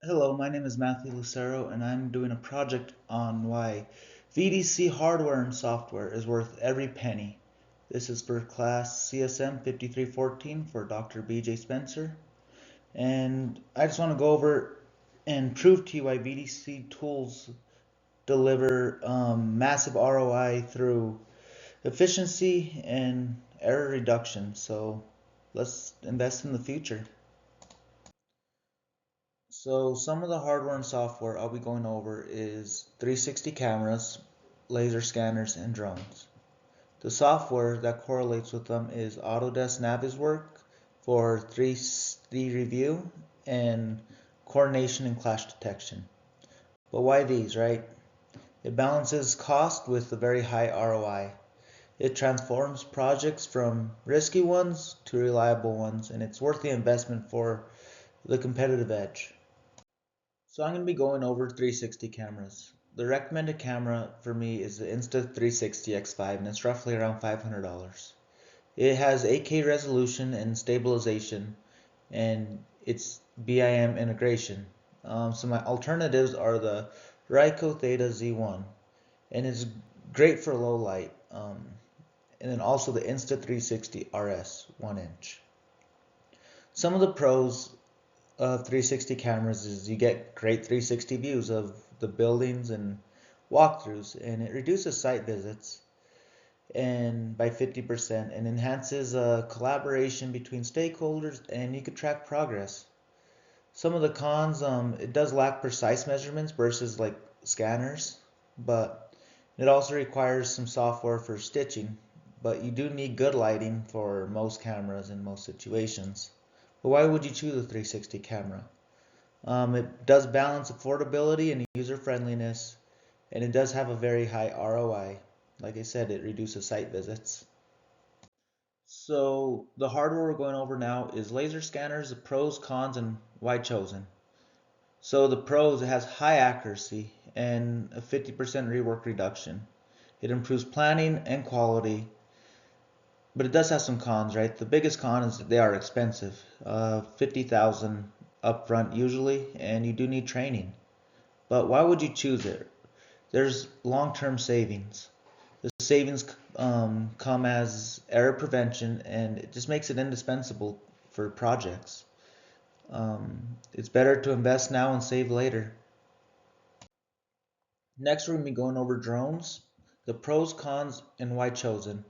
Hello, my name is Matthew Lucero, and I'm doing a project on why VDC hardware and software is worth every penny. This is for class CSM 5314 for Dr. BJ Spencer. And I just want to go over and prove to you why VDC tools deliver massive ROI through efficiency and error reduction. So let's invest in the future. So some of the hardware and software I'll be going over is 360 cameras, laser scanners, and drones. The software that correlates with them is Autodesk Navisworks for 3D review and coordination and clash detection. But why these, right? It balances cost with a very high ROI. It transforms projects from risky ones to reliable ones, and it's worth the investment for the competitive edge. So I'm going to be going over 360 cameras. The recommended camera for me is the Insta360 X5, and it's roughly around $500. It has 8K resolution and stabilization, and it's BIM integration. So my alternatives are the Ryko Theta Z1, and it's great for low light. And then also the Insta360 RS 1 inch. Some of the pros of 360 cameras is you get great 360 views of the buildings and walkthroughs, and it reduces site visits and by 50% and enhances collaboration between stakeholders, and you could track progress. Some of the cons, it does lack precise measurements versus like scanners, but it also requires some software for stitching, but you do need good lighting for most cameras in most situations. But why would you choose a 360 camera? It does balance affordability and user friendliness, and it does have a very high ROI. Like I said, it reduces site visits. So the hardware we're going over now is laser scanners, the pros, cons, and why chosen. So the pros, it has high accuracy and a 50% rework reduction. It improves planning and quality, but it does have some cons, right? The biggest con is that they are expensive, 50,000 upfront usually, and you do need training. But why would you choose it? There's long-term savings. The savings come as error prevention, and it just makes it indispensable for projects. It's better to invest now and save later. Next, we're going to be going over drones, the pros, cons, and why chosen.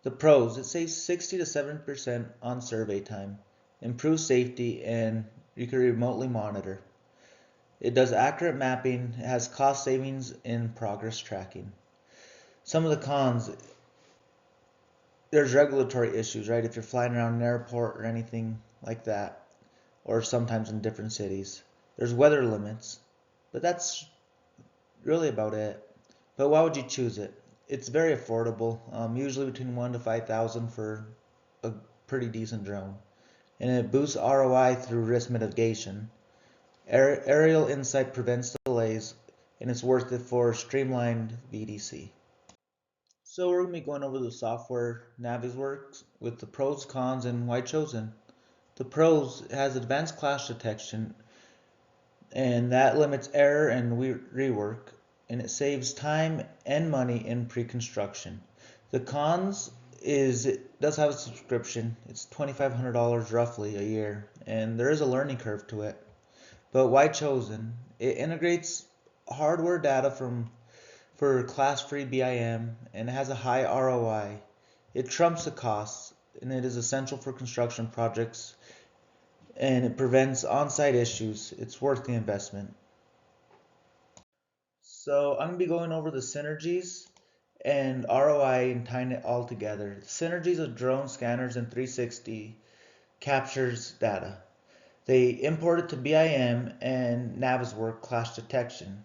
The pros, it saves 60 to 70% on survey time, improves safety, and you can remotely monitor. It does accurate mapping, it has cost savings in progress tracking. Some of the cons, there's regulatory issues, right? If you're flying around an airport or anything like that, or sometimes in different cities. There's weather limits, but that's really about it. But why would you choose it? It's very affordable, usually between 1 to 5,000 for a pretty decent drone, and it boosts ROI through risk mitigation. Aerial insight prevents delays, and it's worth it for streamlined VDC. So we're going to be going over the software Navisworks with the pros, cons, and why chosen. The pros has advanced clash detection, and that limits error and rework, and it saves time and money in pre-construction. The cons is it does have a subscription. It's $2,500 roughly a year, and there is a learning curve to it. But why chosen? It integrates hardware data for class-free BIM, and it has a high ROI. It trumps the costs, and it is essential for construction projects, and it prevents on-site issues. It's worth the investment. So I'm going to be going over the synergies and ROI and tying it all together. The synergies of drone scanners and 360 captures data. They import it to BIM and Navisworks clash detection.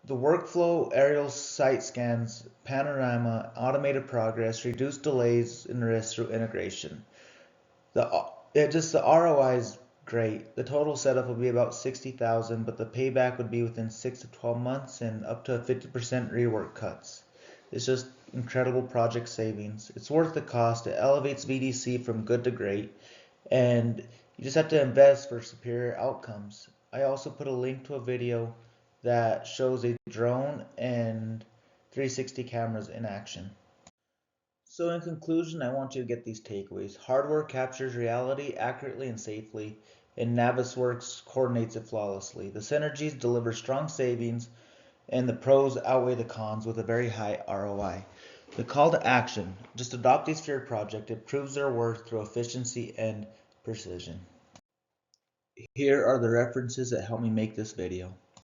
The workflow, aerial site scans, panorama, automated progress, reduce delays and risks through integration. The ROI is great. The total setup will be about 60,000, but the payback would be within 6 to 12 months and up to 50% rework cuts. It's just incredible project savings. It's worth the cost. It elevates VDC from good to great, and you just have to invest for superior outcomes. I also put a link to a video that shows a drone and 360 cameras in action. So in conclusion, I want you to get these takeaways. Hardware captures reality accurately and safely, and Navisworks coordinates it flawlessly. The synergies deliver strong savings, and the pros outweigh the cons with a very high ROI. The call to action: just adopt these for your project. It proves their worth through efficiency and precision. Here are the references that helped me make this video.